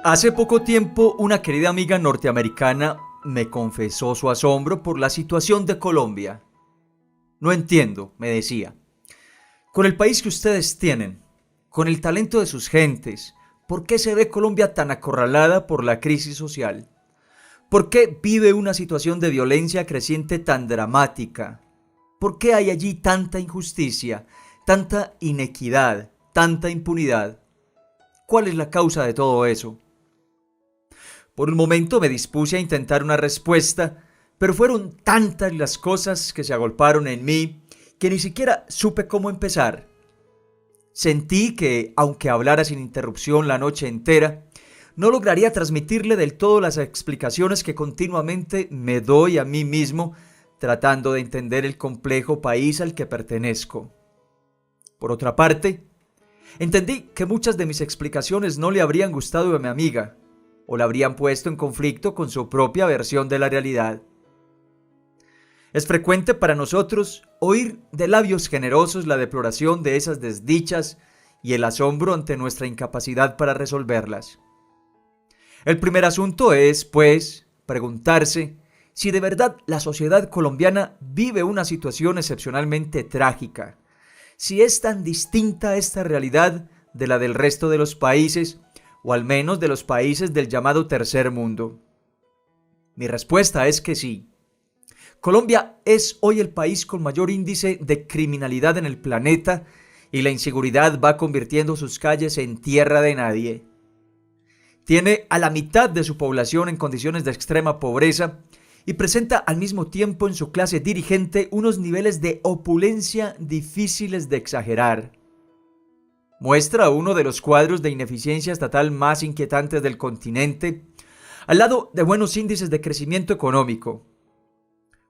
Hace poco tiempo, una querida amiga norteamericana me confesó su asombro por la situación de Colombia. No entiendo, me decía. Con el país que ustedes tienen, con el talento de sus gentes, ¿por qué se ve Colombia tan acorralada por la crisis social? ¿Por qué vive una situación de violencia creciente tan dramática? ¿Por qué hay allí tanta injusticia, tanta inequidad, tanta impunidad? ¿Cuál es la causa de todo eso? Por un momento me dispuse a intentar una respuesta, pero fueron tantas las cosas que se agolparon en mí que ni siquiera supe cómo empezar. Sentí que, aunque hablara sin interrupción la noche entera, no lograría transmitirle del todo las explicaciones que continuamente me doy a mí mismo tratando de entender el complejo país al que pertenezco. Por otra parte, entendí que muchas de mis explicaciones no le habrían gustado a mi amiga, o la habrían puesto en conflicto con su propia versión de la realidad. Es frecuente para nosotros oír de labios generosos la deploración de esas desdichas y el asombro ante nuestra incapacidad para resolverlas. El primer asunto es, pues, preguntarse si de verdad la sociedad colombiana vive una situación excepcionalmente trágica, si es tan distinta esta realidad de la del resto de los países, o al menos de los países del llamado tercer mundo. Mi respuesta es que sí. Colombia es hoy el país con mayor índice de criminalidad en el planeta y la inseguridad va convirtiendo sus calles en tierra de nadie. Tiene a la mitad de su población en condiciones de extrema pobreza y presenta al mismo tiempo en su clase dirigente unos niveles de opulencia difíciles de exagerar. Muestra uno de los cuadros de ineficiencia estatal más inquietantes del continente, al lado de buenos índices de crecimiento económico.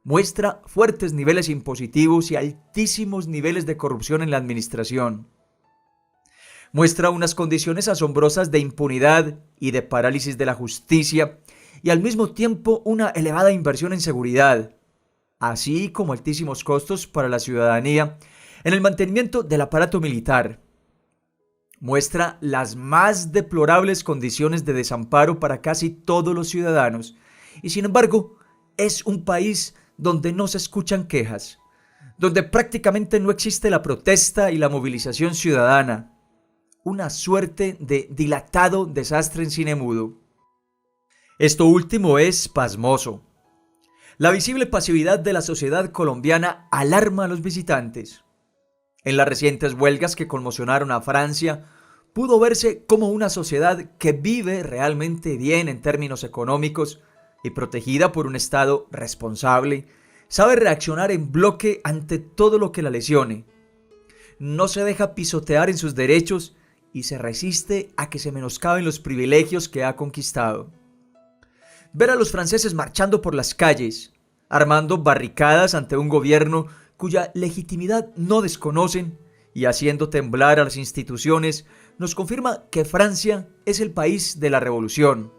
Muestra fuertes niveles impositivos y altísimos niveles de corrupción en la administración. Muestra unas condiciones asombrosas de impunidad y de parálisis de la justicia y al mismo tiempo una elevada inversión en seguridad, así como altísimos costos para la ciudadanía en el mantenimiento del aparato militar. Muestra las más deplorables condiciones de desamparo para casi todos los ciudadanos y sin embargo es un país donde no se escuchan quejas, donde prácticamente no existe la protesta y la movilización ciudadana, una suerte de dilatado desastre en cine mudo. Esto último es pasmoso. La visible pasividad de la sociedad colombiana alarma a los visitantes. En las recientes huelgas que conmocionaron a Francia, pudo verse como una sociedad que vive realmente bien en términos económicos y protegida por un Estado responsable, sabe reaccionar en bloque ante todo lo que la lesione. No se deja pisotear en sus derechos y se resiste a que se menoscaben los privilegios que ha conquistado. Ver a los franceses marchando por las calles, armando barricadas ante un gobierno cuya legitimidad no desconocen y haciendo temblar a las instituciones, nos confirma que Francia es el país de la revolución,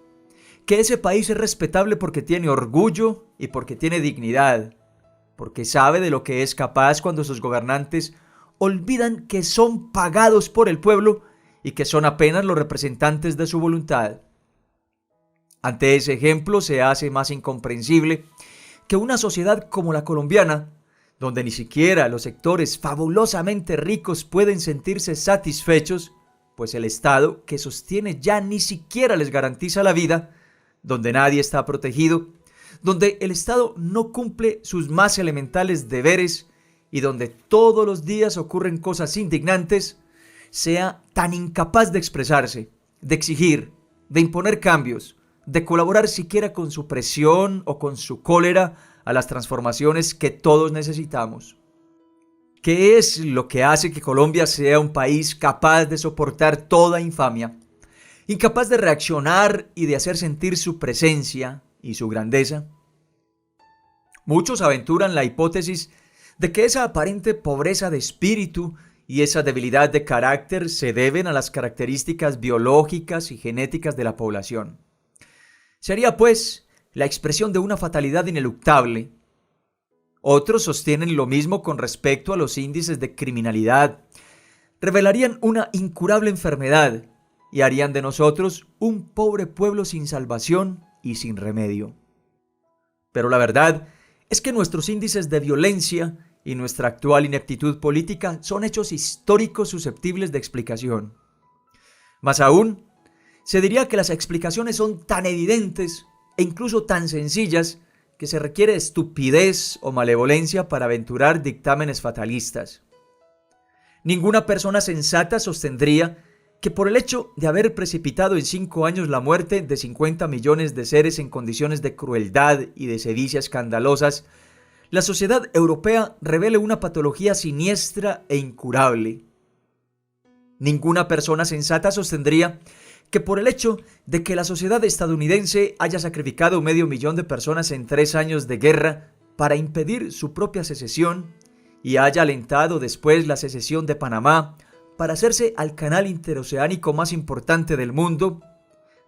que ese país es respetable porque tiene orgullo y porque tiene dignidad, porque sabe de lo que es capaz cuando sus gobernantes olvidan que son pagados por el pueblo y que son apenas los representantes de su voluntad. Ante ese ejemplo se hace más incomprensible que una sociedad como la colombiana, donde ni siquiera los sectores fabulosamente ricos pueden sentirse satisfechos, pues el Estado que sostiene ya ni siquiera les garantiza la vida, donde nadie está protegido, donde el Estado no cumple sus más elementales deberes y donde todos los días ocurren cosas indignantes, sea tan incapaz de expresarse, de exigir, de imponer cambios, de colaborar siquiera con su presión o con su cólera a las transformaciones que todos necesitamos. ¿Qué es lo que hace que Colombia sea un país capaz de soportar toda infamia, incapaz de reaccionar y de hacer sentir su presencia y su grandeza? Muchos aventuran la hipótesis de que esa aparente pobreza de espíritu y esa debilidad de carácter se deben a las características biológicas y genéticas de la población. Sería, pues, la expresión de una fatalidad ineluctable. Otros sostienen lo mismo con respecto a los índices de criminalidad. Revelarían una incurable enfermedad y harían de nosotros un pobre pueblo sin salvación y sin remedio. Pero la verdad es que nuestros índices de violencia y nuestra actual ineptitud política son hechos históricos susceptibles de explicación. Más aún, se diría que las explicaciones son tan evidentes e incluso tan sencillas que se requiere estupidez o malevolencia para aventurar dictámenes fatalistas. Ninguna persona sensata sostendría que por el hecho de haber precipitado en 5 años la muerte de 50 millones de seres en condiciones de crueldad y de sevicia escandalosas, la sociedad europea revele una patología siniestra e incurable. Ninguna persona sensata sostendría que por el hecho de que la sociedad estadounidense haya sacrificado 500.000 de personas en 3 años de guerra para impedir su propia secesión y haya alentado después la secesión de Panamá para hacerse al canal interoceánico más importante del mundo,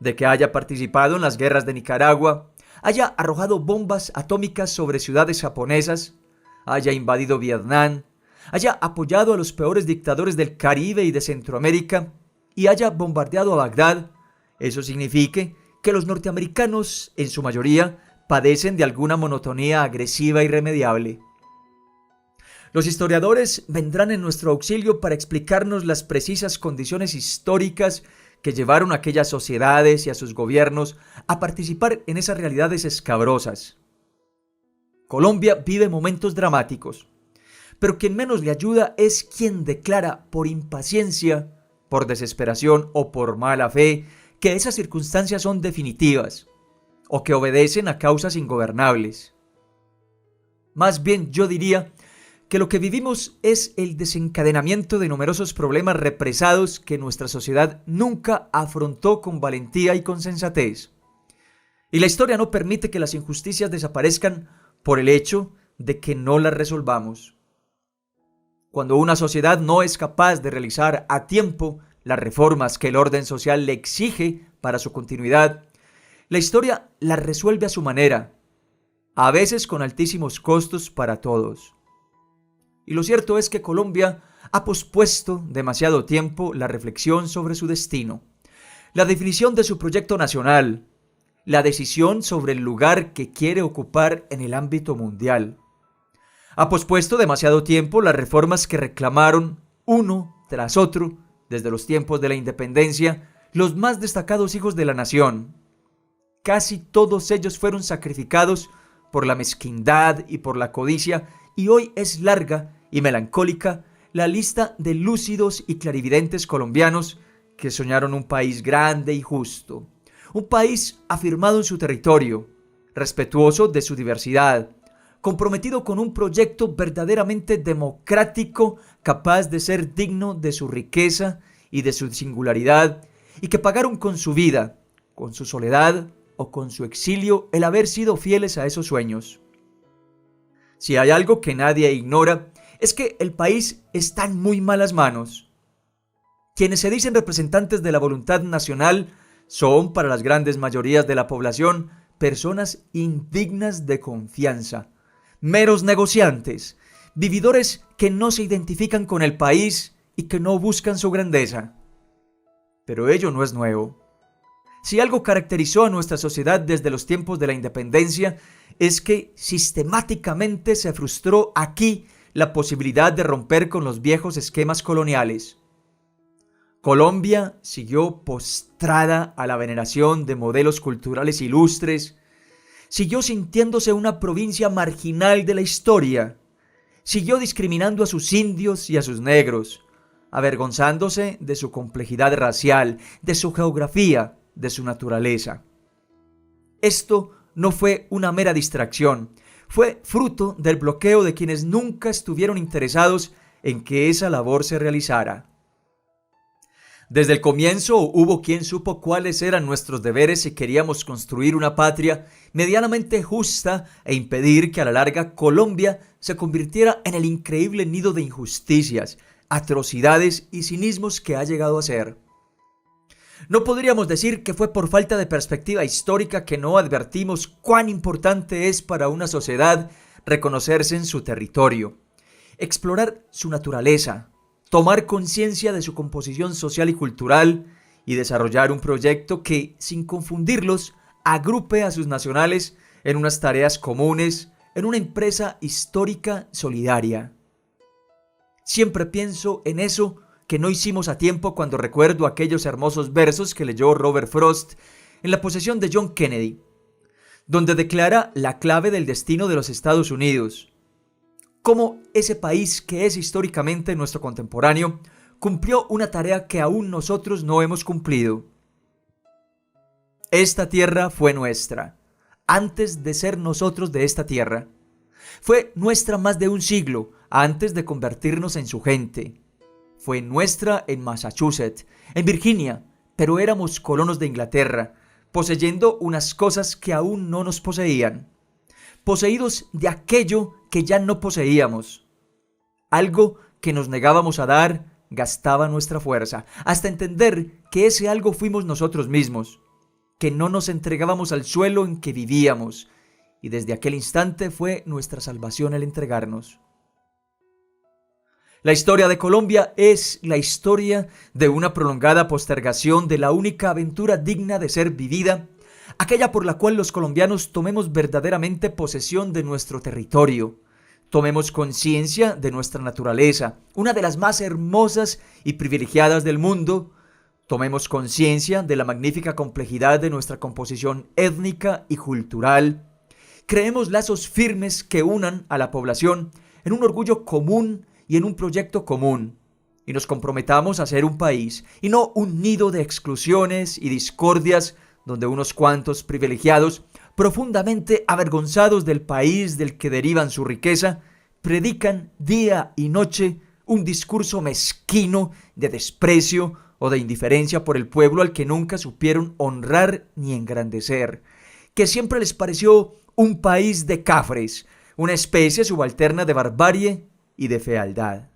de que haya participado en las guerras de Nicaragua, haya arrojado bombas atómicas sobre ciudades japonesas, haya invadido Vietnam, haya apoyado a los peores dictadores del Caribe y de Centroamérica y haya bombardeado a Bagdad, eso signifique que los norteamericanos, en su mayoría, padecen de alguna monotonía agresiva irremediable. Los historiadores vendrán en nuestro auxilio para explicarnos las precisas condiciones históricas que llevaron a aquellas sociedades y a sus gobiernos a participar en esas realidades escabrosas. Colombia vive momentos dramáticos, pero quien menos le ayuda es quien declara por impaciencia, por desesperación o por mala fe que esas circunstancias son definitivas o que obedecen a causas ingobernables. Más bien yo diría que lo que vivimos es el desencadenamiento de numerosos problemas represados que nuestra sociedad nunca afrontó con valentía y con sensatez. Y la historia no permite que las injusticias desaparezcan por el hecho de que no las resolvamos. Cuando una sociedad no es capaz de realizar a tiempo las reformas que el orden social le exige para su continuidad, la historia las resuelve a su manera, a veces con altísimos costos para todos. Y lo cierto es que Colombia ha pospuesto demasiado tiempo la reflexión sobre su destino, la definición de su proyecto nacional, la decisión sobre el lugar que quiere ocupar en el ámbito mundial. Ha pospuesto demasiado tiempo las reformas que reclamaron, uno tras otro, desde los tiempos de la independencia, los más destacados hijos de la nación. Casi todos ellos fueron sacrificados por la mezquindad y por la codicia, y hoy es larga y melancólica la lista de lúcidos y clarividentes colombianos que soñaron un país grande y justo, un país afirmado en su territorio, respetuoso de su diversidad, comprometido con un proyecto verdaderamente democrático, capaz de ser digno de su riqueza y de su singularidad, y que pagaron con su vida, con su soledad o con su exilio el haber sido fieles a esos sueños. Si hay algo que nadie ignora, es que el país está en muy malas manos. Quienes se dicen representantes de la voluntad nacional son, para las grandes mayorías de la población, personas indignas de confianza, meros negociantes, vividores que no se identifican con el país y que no buscan su grandeza. Pero ello no es nuevo. Si algo caracterizó a nuestra sociedad desde los tiempos de la independencia, es que sistemáticamente se frustró aquí la posibilidad de romper con los viejos esquemas coloniales. Colombia siguió postrada a la veneración de modelos culturales ilustres, siguió sintiéndose una provincia marginal de la historia, siguió discriminando a sus indios y a sus negros, avergonzándose de su complejidad racial, de su geografía, de su naturaleza. Esto no fue una mera distracción, fue fruto del bloqueo de quienes nunca estuvieron interesados en que esa labor se realizara. Desde el comienzo hubo quien supo cuáles eran nuestros deberes si queríamos construir una patria medianamente justa e impedir que a la larga Colombia se convirtiera en el increíble nido de injusticias, atrocidades y cinismos que ha llegado a ser. No podríamos decir que fue por falta de perspectiva histórica que no advertimos cuán importante es para una sociedad reconocerse en su territorio, explorar su naturaleza, tomar conciencia de su composición social y cultural y desarrollar un proyecto que, sin confundirlos, agrupe a sus nacionales en unas tareas comunes, en una empresa histórica solidaria. Siempre pienso en eso que no hicimos a tiempo cuando recuerdo aquellos hermosos versos que leyó Robert Frost en La posesión de John Kennedy, donde declara la clave del destino de los Estados Unidos, cómo ese país que es históricamente nuestro contemporáneo cumplió una tarea que aún nosotros no hemos cumplido. Esta tierra fue nuestra, antes de ser nosotros de esta tierra. Fue nuestra más de un siglo antes de convertirnos en su gente. Fue nuestra en Massachusetts, en Virginia, pero éramos colonos de Inglaterra, poseyendo unas cosas que aún no nos poseían, poseídos de aquello que ya no poseíamos. Algo que nos negábamos a dar gastaba nuestra fuerza, hasta entender que ese algo fuimos nosotros mismos, que no nos entregábamos al suelo en que vivíamos, y desde aquel instante fue nuestra salvación el entregarnos. La historia de Colombia es la historia de una prolongada postergación de la única aventura digna de ser vivida, aquella por la cual los colombianos tomemos verdaderamente posesión de nuestro territorio, tomemos conciencia de nuestra naturaleza, una de las más hermosas y privilegiadas del mundo, tomemos conciencia de la magnífica complejidad de nuestra composición étnica y cultural, creemos lazos firmes que unan a la población en un orgullo común y en un proyecto común, y nos comprometamos a ser un país, y no un nido de exclusiones y discordias donde unos cuantos privilegiados, profundamente avergonzados del país del que derivan su riqueza, predican día y noche un discurso mezquino de desprecio o de indiferencia por el pueblo al que nunca supieron honrar ni engrandecer, que siempre les pareció un país de cafres, una especie subalterna de barbarie y de fealdad.